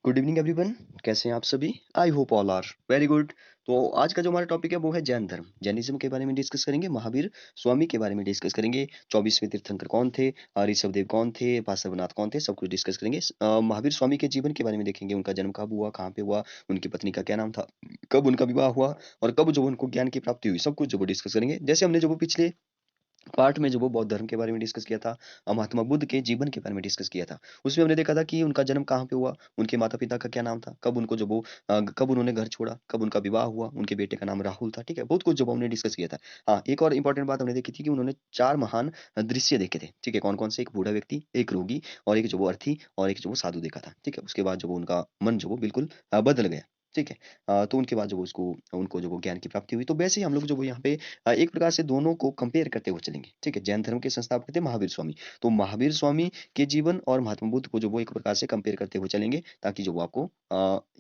Good evening everyone. कैसे हैं आप सभी? I hope all are very good. तो आज का जो हमारा टॉपिक है वो है जैन धर्म। जैनिज्म के बारे में डिस्कस करेंगे, महावीर स्वामी के बारे में डिस्कस करेंगे। 24वें तीर्थंकर कौन थे, ऋषभदेव कौन थे, पार्श्वनाथ कौन थे, सब कुछ डिस्कस करेंगे। महावीर स्वामी के जीवन के बारे में देखेंगे, उनका जन्म कब हुआ, कहाँ पे हुआ, उनकी पत्नी का क्या नाम था, कब उनका विवाह हुआ और कब जो उनको ज्ञान की प्राप्ति हुई, सब कुछ जो वो डिस्कस करेंगे। जैसे हमने जो वो पिछले पार्ट में जो वो बौद्ध धर्म के बारे में डिस्कस किया था, महात्मा बुद्ध के जीवन के बारे में डिस्कस किया था। उसमें हमने देखा था कि उनका जन्म कहाँ पे हुआ, उनके माता-पिता का क्या नाम था, कब उनको जो वो कब उन्होंने घर छोड़ा, कब उनका विवाह हुआ, उनके बेटे का नाम राहुल था, ठीक है? बहुत कुछ जो हमने डिस्कस किया था। हाँ, एक और इम्पोर्टेंट बात हमने देखी थी कि उन्होंने 4 महान दृश्य देखे थे, ठीक है? कौन-कौन से? एक बूढ़ा व्यक्ति, एक रोगी और एक जो वो अर्थी और एक जो वो साधु देखा था, ठीक है? उसके बाद जो वो उनका मन जो वो बिल्कुल बदल गया, ठीक है? तो उनके बाद जो वो उसको उनको जो वो ज्ञान की प्राप्ति हुई। तो वैसे ही हम लोग जो वो यहाँ पे एक प्रकार से दोनों को कंपेयर करते हुए चलेंगे, ठीक है? जैन धर्म के संस्थापक थे महावीर स्वामी। तो महावीर स्वामी के जीवन और महात्मा बुद्ध को जो वो एक प्रकार से कंपेयर करते हुए चलेंगे, ताकि जो वो आपको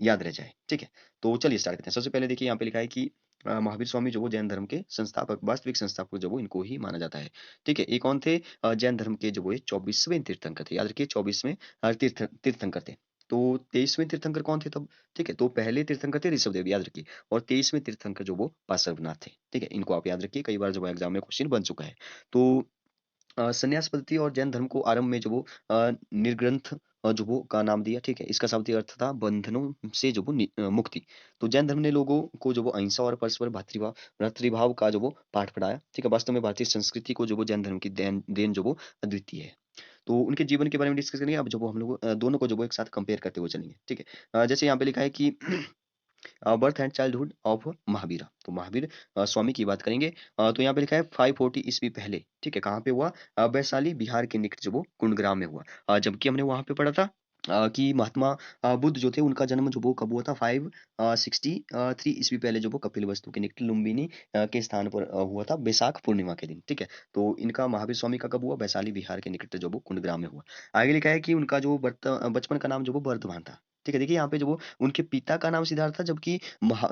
याद रह जाए, ठीक है? तो चलिए स्टार्ट करते हैं। सबसे पहले देखिए यहाँ पे लिखा है कि महावीर स्वामी जो वो जैन धर्म के संस्थापक, वास्तविक संस्थापक जो वो इनको ही माना जाता है, ठीक है? ये कौन थे? जैन धर्म के जो वो 24वें तीर्थंकर थे। याद रखिए 24वें तीर्थंकर थे। तो 23वें तीर्थंकर कौन थे तब? ठीक है? तो पहले तीर्थंकर थे ऋषभदेव, याद रखिए। और 23वें तीर्थंकर जो वो पार्श्वनाथ थे, ठीक है? इनको आप याद रखिए, कई बार जो है एग्जाम में क्वेश्चन बन चुका है। तो संन्यास पद्धति और जैन धर्म को आरंभ में जो वो निर्ग्रंथ जो वो का नाम दिया, ठीक है? इसका शाब्दिक अर्थ था बंधनों से जो वो मुक्ति। तो जैन धर्म ने लोगों को जो वो अहिंसा और परस्पर भ्रातृभाव का जो वो पाठ पढ़ाया, ठीक है? वास्तव में भारतीय संस्कृति को जो वो जैन धर्म की देन देन जो वो अद्वितीय है। तो उनके जीवन के बारे में डिस्कस करेंगे। अब जो वो हम लोग दोनों को जो वो एक साथ कंपेयर करते हुए चलेंगे, ठीक है? जैसे यहाँ पे लिखा है कि birth and childhood of Mahavir. तो महावीर स्वामी की बात करेंगे। तो यहाँ पे लिखा है 540 ईस्वी पहले, ठीक है? कहाँ पे हुआ? वैशाली बिहार के निकट जो वो कुंडग्राम में हुआ। जबकि हमने वहाँ पे पढ़ा था कि महात्मा बुद्ध जो थे उनका जन्म जो वो कब हुआ था? 563 ईस्वी पहले जो वो कपिलवस्तु के निकट लुम्बिनी के स्थान पर हुआ था, बैसाख पूर्णिमा के दिन, ठीक है? तो इनका महावीर स्वामी का कब हुआ? वैशाली बिहार के निकट जो वो कुंडग्राम में हुआ। आगे लिखा है कि उनका जो बचपन का नाम जो वो वर्धमान था, ठीक है? देखिए यहाँ पे जो वो उनके पिता का नाम सिद्धार्थ था, जबकि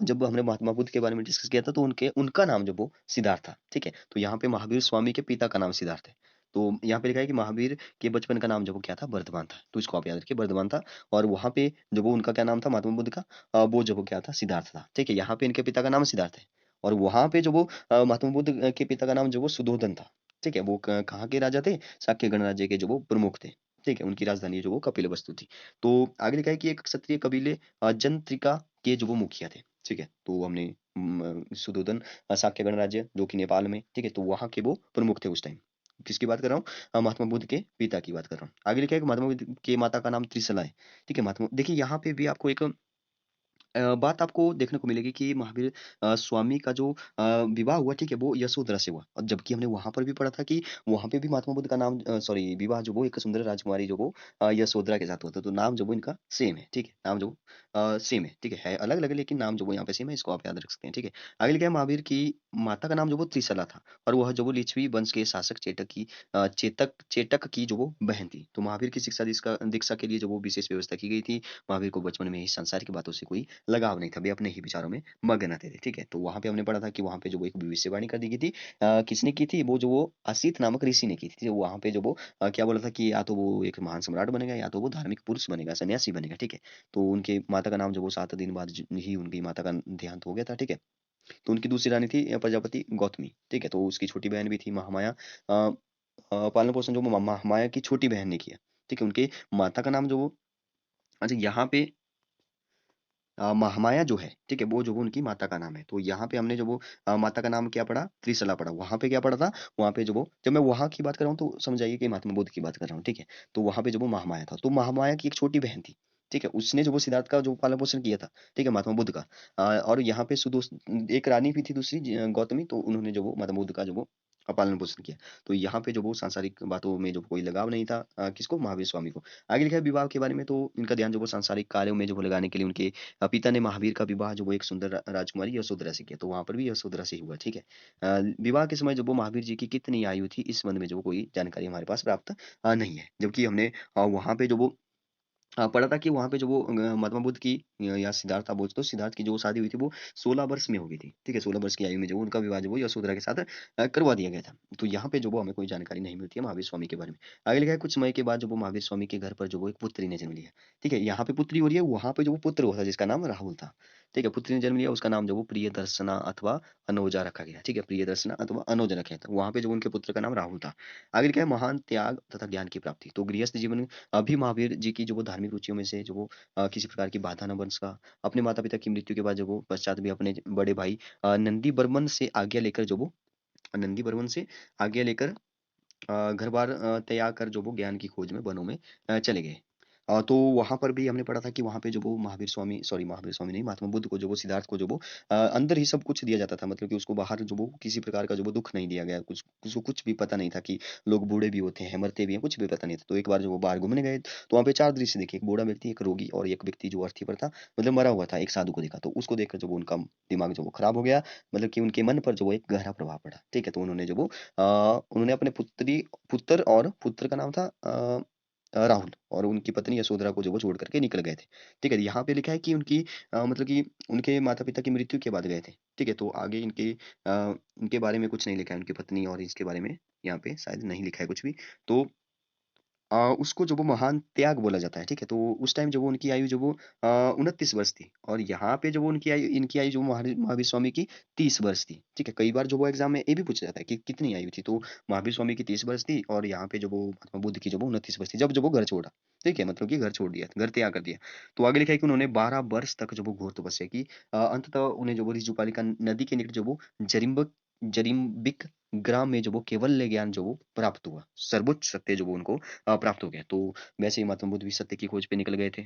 जब हमने महात्मा बुद्ध के बारे में डिस्कस किया था तो उनका नाम जो वो सिद्धार्थ था, ठीक है? तो यहाँ पे महावीर स्वामी के पिता का नाम सिद्धार्थ है। तो यहाँ पे लिखा है कि महावीर के बचपन का नाम जो वो क्या था? वर्धमान था। तो इसको आप याद रखिए, वर्धमान था। और वहाँ पे जो वो उनका क्या नाम था महात्मा बुद्ध का? वो जो वो क्या था? सिद्धार्थ था, ठीक है? यहाँ पे इनके पिता का नाम सिद्धार्थ है। और वहाँ पे जो वो महात्मा बुद्ध के पिता का नाम जो वो सुद्धोधन था, ठीक है? वो कहाँ के राजा थे? शाक्य गणराज्य के जो वो प्रमुख थे, ठीक है? उनकी राजधानी जो वो कपिलवस्तु थी। तो आगे लिखा है कि एक क्षत्रिय कबीले जंत्रिका के जो वो मुखिया थे, ठीक है? तो हमने सुद्धोधन शाक्य गणराज्य जो कि नेपाल में, ठीक है? तो वहाँ के वो प्रमुख थे उस टाइम। किसकी बात कर रहा हूँ? महात्मा बुद्ध के पिता की बात कर रहा हूँ। आगे लिखा है कि महात्मा बुद्ध के माता का नाम त्रिशला है, ठीक है? महात्मा देखिए यहाँ पे भी आपको एक बात आपको देखने को मिलेगी कि महावीर स्वामी का जो विवाह हुआ, ठीक है? वो यशोधरा से हुआ। और जबकि हमने वहाँ पर भी पढ़ा था कि वहाँ पे भी महात्मा बुद्ध का नाम सॉरी विवाह जो वो एक सुंदर राजकुमारी जो वो यशोधरा के साथ हुआ था। तो नाम जो वो इनका सेम है, ठीक है? नाम जो सेम है, ठीक है? है अलग-अलग लेकिन नाम जो वो यहाँ पे सेम है, इसको आप याद रख सकते हैं, ठीक है? आगे लिखा है महावीर की माता का नाम जो वो त्रिशला था और वह जो वो लिच्छवी वंश के शासक चेटक की जो वो बहन थी। तो महावीर की शिक्षा दीक्षा के लिए जो वो विशेष व्यवस्था की गई थी। महावीर को बचपन में ही सांसारिक बातों से कोई लगाव नहीं था, वे अपने ही विचारों में मग्न थे, ठीक है? तो वहाँ पे हमने पढ़ा था कि वहाँ पे जो वो एक भविष्यवाणी कर दी गई थी। किसने की थी? वो जो वो असित नामक ऋषि ने की थी। जो वहाँ पे जो वो क्या बोला था कि या तो वो एक महान सम्राट बनेगा या तो वो धार्मिक पुरुष बनेगा, सन्यासी बनेगा, ठीक है? तो उनके माता का नाम जो वो 7 दिन बाद ही उनकी माता का देहांत हो गया था, ठीक है? तो उनकी दूसरी रानी थी प्रजापति गौतमी, ठीक है? तो उसकी छोटी बहन भी थी महामाया। पालन-पोषण जो महामाया की छोटी बहन ने किया, ठीक है? उनके माता का नाम जो वो अच्छा यहाँ पे महामाया जो है, ठीक है? वो जो वो उनकी माता का नाम है। तो यहाँ पे हमने जो वो माता का नाम क्या पढ़ा? त्रिशला पढ़ा। वहाँ पे क्या पढ़ा था? वहाँ पे जो वो जब मैं वहाँ की बात कर रहा हूँ तो समझ जाइए कि महात्मा बुद्ध की बात कर रहा हूँ, ठीक है? तो वहाँ पे जो वो महामाया था। तो महामाया की एक छोटी बहन थी, ठीक है? उसने जो वो सिद्धार्थ का जो पालन-पोषण किया था, ठीक है? महात्मा बुद्ध का। और यहाँ पे एक रानी भी थी दूसरी गौतमी, तो उन्होंने जो वो महात्मा बुद्ध का जो वो पालन-पोषण किया। तो यहाँ पे जो वो सांसारिक बातों में जो कोई लगाव नहीं था किसको? महावीर स्वामी को। आगे लिखा है विवाह के बारे में। तो इनका ध्यान जो वो सांसारिक कार्यों में जो वो लगाने के लिए उनके पिता ने महावीर का विवाह जो वो एक सुंदर राजकुमारी यशोधरा से किया। तो वहाँ पर भी यशोधरा से ही हुआ, ठीक है? विवाह के समय जो वो महावीर जी की कितनी आयु थी, इस संबंध में जो कोई जानकारी हमारे पास प्राप्त नहीं है। जबकि हमने वहाँ पे जो वो पढ़ा था कि वहाँ पे जो वो महात्मा बुद्ध की या सिद्धार्थ आप बोल सकते हो, सिद्धार्थ की जो शादी हुई थी वो 16 वर्ष में हो गई थी। ठीक है? 16 वर्ष की आयु में जो उनका विवाह जो वो यशोधरा के साथ करवा दिया गया था। तो यहाँ पे जो वो हमें कोई जानकारी नहीं मिलती है महावीर स्वामी के बारे में। आगे लिखा है कुछ समय के बाद जो वो महावीर स्वामी के घर पर जो वो एक पुत्री ने जन्म लिया। ठीक है? यहाँ पे पुत्री हो रही है, वहाँ पे जो वो पुत्र हुआ था जिसका नाम राहुल था। ठीक है? पुत्री ने जन्म लिया, उसका नाम जो वो प्रियदर्शना अथवा अनोजा रखा गया। ठीक है? प्रियदर्शना अथवा अनोजा रखा गया था। वहाँ पे जो उनके पुत्र का नाम राहुल था। आगे लिखा है महान त्याग तथा ज्ञान की प्राप्ति। तो गृहस्थ जीवन अभी महावीर जी की जो वो धार्मिक रुचियों में से जो वो किसी प्रकार की बाधा न बन सका। अपने माता-पिता की मृत्यु के बाद जब वो पश्चात भी अपने बड़े भाई नंदी बर्मन से आज्ञा लेकर जो वो नंदी बर्मन से आज्ञा लेकर घर-बार त्याग कर जो वो ज्ञान की खोज में वनों में चले गए। तो वहाँ पर भी हमने पढ़ा था कि वहाँ पे जो वो महावीर स्वामी नहीं, महात्मा बुद्ध को जो वो सिद्धार्थ को जो वो अंदर ही सब कुछ दिया जाता था। मतलब कि उसको बाहर जो वो किसी प्रकार का जो वो दुःख नहीं दिया गया। उसको कुछ भी पता नहीं था कि लोग बूढ़े भी होते हैं, मरते भी हैं, कुछ भी पता नहीं था। तो एक बार जो वो बाहर घूमने गए, तो वहाँ पे 4 दृश्य देखे। एक बूढ़ा व्यक्ति, एक रोगी और एक व्यक्ति जो अर्थी पर था, मतलब मरा हुआ था, एक साधु को देखा। तो उसको देखकर जो वो उनका दिमाग जो वो खराब हो गया। मतलब कि उनके मन पर जो वो एक गहरा प्रभाव पड़ा। ठीक है? तो उन्होंने जो वो उन्होंने अपने पुत्र का नाम था राहुल और उनकी पत्नी यशोधरा को जो वो छोड़ करके निकल गए थे। ठीक है? यहाँ पे लिखा है कि उनकी मतलब कि उनके माता-पिता की मृत्यु के बाद गए थे। ठीक है? तो आगे इनके बारे में कुछ नहीं लिखा है, उनकी पत्नी और इसके बारे में यहाँ पे शायद नहीं लिखा है कुछ भी। तो उसको जो वो महान त्याग बोला जाता है, ठीक है? तो उस टाइम जो वो उनकी आयु जो वो 29 वर्ष थी और यहाँ पे जो वो उनकी आयु इनकी आयु जो महावीर स्वामी की 30 वर्ष थी, ठीक है? कई बार जो वो एग्ज़ाम में ये भी पूछा जाता है कि कितनी आयु थी? तो महावीर स्वामी की 30 वर्ष थी और यहाँ पे जो वो महात्मा बुद्ध की जो वो 29 वर्ष थी, जब वो घर छोड़ा, ठीक है? मतलब कि घर छोड़ दिया, घर त्याग कर दिया। तो आगे लिखा है कि उन्होंने 12 वर्ष तक जो वो घोर तपस्या की। अंततः उन्हें जो वो ऋजुपालिका नदी के निकट जो वो जरिम्बिक ग्राम में जो वो केवल्य ज्ञान जो वो प्राप्त हुआ। सर्वोच्च सत्य जो वो उनको प्राप्त हो गया। तो वैसे ही महात्मा बुद्ध भी सत्य की खोज पे निकल गए थे।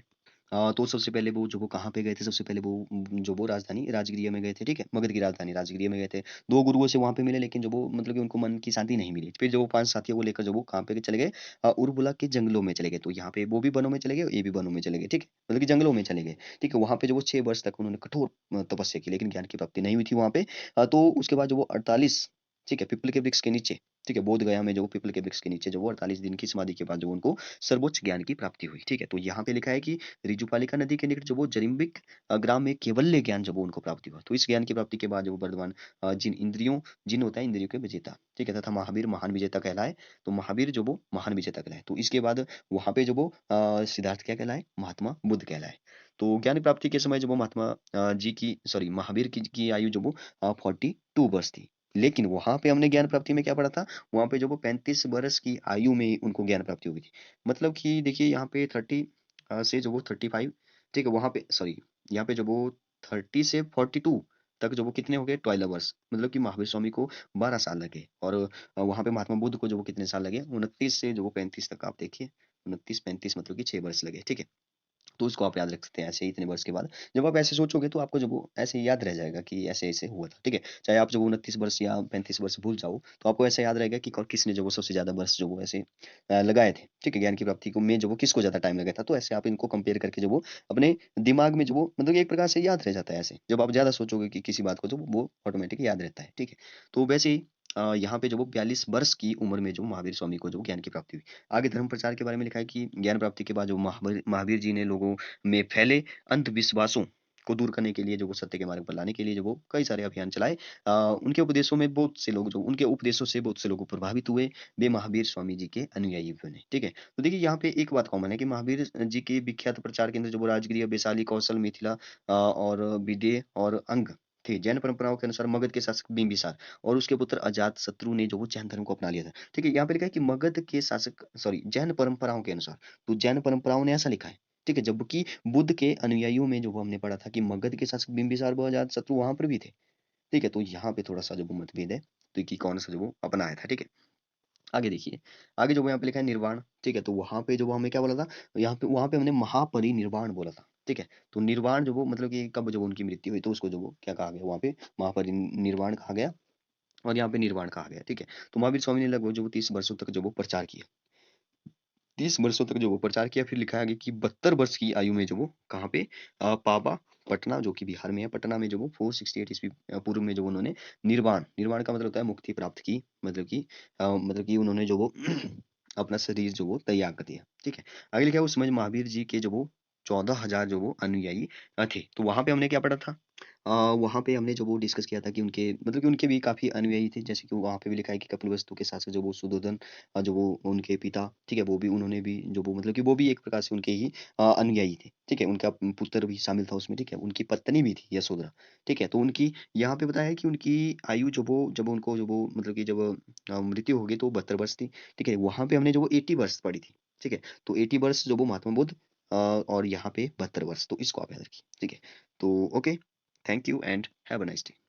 तो सबसे पहले वो जो वो कहाँ पे गए थे? सबसे पहले वो जो वो राजधानी राजगृह में गए थे, ठीक है? मगध की राजधानी राजगृह में गए थे। 2 गुरुओं से वहाँ पे मिले लेकिन जो वो मतलब कि उनको मन की शांति नहीं मिली। फिर जो वो 5 साथियों को लेकर जो वो कहाँ पे चले गए? उर्बुला के जंगलों में चले गए। तो यहाँ पे वो भी वनों में चले गए, ये भी वनों में चले गए, ठीक है? मतलब कि जंगलों में चले गए, ठीक है? वहाँ पे जो वो 6 वर्ष तक उन्होंने कठोर तपस्या की लेकिन ज्ञान की प्राप्ति नहीं हुई थी वहाँ पे। तो उसके बाद जो वो 48 ठीक है? पीपल के वृक्ष के नीचे ठीक है, बोध गया में जो पीपल के वृक्ष के नीचे जो वो 48 दिन की समाधि के बाद जो उनको सर्वोच्च ज्ञान की प्राप्ति हुई। ठीक है, तो यहाँ पे लिखा है कि ऋजुपालिका नदी के निकट जो वो जरिम्बिक ग्राम में केवल्य ज्ञान जब वो उनको प्राप्ति हुआ। तो इस ज्ञान की प्राप्ति के बाद जो वो वर्धमान जिन होता है इंद्रियों के विजेता, ठीक है, तथा महावीर महान विजेता कहलाए। तो महावीर जो वो महान विजेता कहलाए। तो इसके बाद वहाँ पे जो वो सिद्धार्थ क्या कहलाए? महात्मा बुद्ध कहलाए। तो ज्ञान प्राप्ति के समय जो वो महावीर की आयु जो वो 42 वर्ष थी। लेकिन वहाँ पे हमने ज्ञान प्राप्ति में क्या पढ़ा था? वहाँ पे जो वो 35 वर्ष की आयु में उनको ज्ञान प्राप्ति हो गई थी। मतलब कि देखिए यहाँ पे 30 से जो वो 35 ठीक है, वहाँ पे यहाँ पे जो वो 30 से 42 तक जो वो कितने हो गए? 12 वर्ष। मतलब कि महावीर स्वामी को 12 साल लगे और वहाँ पे महात्मा बुद्ध को जो वो कितने साल लगे? 29 से जो वो 35 तक आप देखिए 29-35 मतलब कि 6 वर्ष लगे, ठीक है? तो उसको आप याद रख सकते हैं ऐसे ही इतने वर्ष के बाद। जब आप ऐसे सोचोगे तो आपको जब वो ऐसे याद रह जाएगा कि ऐसे-ऐसे हुआ था, ठीक है? चाहे आप जब 29 वर्ष या 35 वर्ष भूल जाओ, तो आपको ऐसा याद रहेगा कि कौन किसने जो वो सबसे ज़्यादा वर्ष जो वो ऐसे लगाए थे, ठीक है? ज्ञान की प्राप्ति को में जो वो किसको ज़्यादा टाइम लगा था। तो ऐसे आप इनको कंपेयर करके जो वो अपने दिमाग में जो वो मतलब एक प्रकार से याद रह जाता है ऐसे। जब आप ज़्यादा सोचोगे कि किसी बात को तो वो ऑटोमेटिक याद रहता है, ठीक है? तो वैसे ही यहाँ पे जो वो 42 वर्ष की उम्र में जो महावीर स्वामी को जो ज्ञान की प्राप्ति हुई। आगे धर्म प्रचार के बारे में लिखा है कि ज्ञान प्राप्ति के बाद जो महावीर जी ने लोगों में फैले अंधविश्वासों को दूर करने के लिए जो वो सत्य के मार्ग पर लाने के लिए जो वो कई सारे अभियान चलाए। उनके उपदेशों से बहुत से लोग प्रभावित हुए। वे महावीर स्वामी जी के अनुयायी भी बने। ठीक है? तो देखिए यहाँ पे एक बात कॉमन है कि महावीर जी के विख्यात प्रचार केंद्र जो वो राजगृह, वैशाली, कौशल, मिथिला और विदेह और अंग थे। जैन परंपराओं के अनुसार मगध के शासक बिंबिसार और उसके पुत्र अजातशत्रु ने जो वो जैन धर्म को अपना लिया था। ठीक है? यहाँ पे लिखा है कि मगध के शासक जैन परंपराओं के अनुसार। तो जैन परंपराओं ने ऐसा लिखा है। ठीक है? जबकि बुद्ध के अनुयायियों में जो वो हमने पढ़ा था कि मगध के शासक बिंबिसार व अजातशत्रु वहाँ पर भी थे। ठीक है? तो यहाँ पे थोड़ा-सा जो वो मतभेद है, तो कि कौन-सा जो वो अपनाया था। ठीक है? आगे देखिए, आगे जो वो यहाँ पे लिखा है निर्वाण, ठीक है? तो वहाँ पे जो वो हमें क्या बोला था? यहाँ पे वहाँ पे हमने महापरिनिर्वाण बोला था। ठीक है? तो निर्वाण जो वो मतलब कि कब जब उनकी मृत्यु हुई तो उसको जो वो क्या कहा गया वहाँ पे महापरिनिर्वाण कहा गया और यहाँ पे निर्वाण कहा गया। ठीक है? तो महावीर स्वामी ने लगभग जो वो 30 वर्षों तक जो वो प्रचार किया। 30 वर्षों तक जो वो प्रचार किया, फिर लिखा है आगे कि 72 वर्ष की आयु में जो वो कहाँ पे पावा पटना जो कि बिहार में है, पटना में जो वो 468 ईस्वी पूर्व में जो उन्होंने निर्वाण निर्वाण का मतलब होता है मुक्ति प्राप्त की। मतलब कि उन्होंने जो वो अपना शरीर जो वो तैयार कर दिया। ठीक है, आगे लिखा है उस समय महावीर जी के जो वो 14,000 जो वो अनुयायी थे। तो वहां पे हमने क्या पढ़ा था? वहां पे हमने जो वो डिस्कस किया था कि उनके मतलब कि उनके भी काफी अनुयायी थे, जैसे कि वहां पे भी लिखा है कि कपिलवस्तु के साथ साथ जो वो सुद्धोधन जो वो उनके पिता, ठीक है, वो भी उन्होंने भी जो वो मतलब कि वो भी एक प्रकार से उनके ही अनुयायी थे। ठीक है, उनका पुत्र भी शामिल था उसमें। ठीक है, उनकी पत्नी भी थी यशोधरा। ठीक है, तो उनकी यहाँ पे बताया है कि उनकी आयु जो वो जब उनको जो वो मतलब कि जब मृत्यु हो गई तो 72 वर्ष थी। ठीक है, वहां पे हमने जो वो 80 वर्ष पढ़ी थी। ठीक है, तो 80 वर्ष जो वो महात्मा बुद्ध और यहाँ पे 72 वर्ष, तो इसको आप याद रखिए। ठीक है, तो okay, thank you and have a nice day.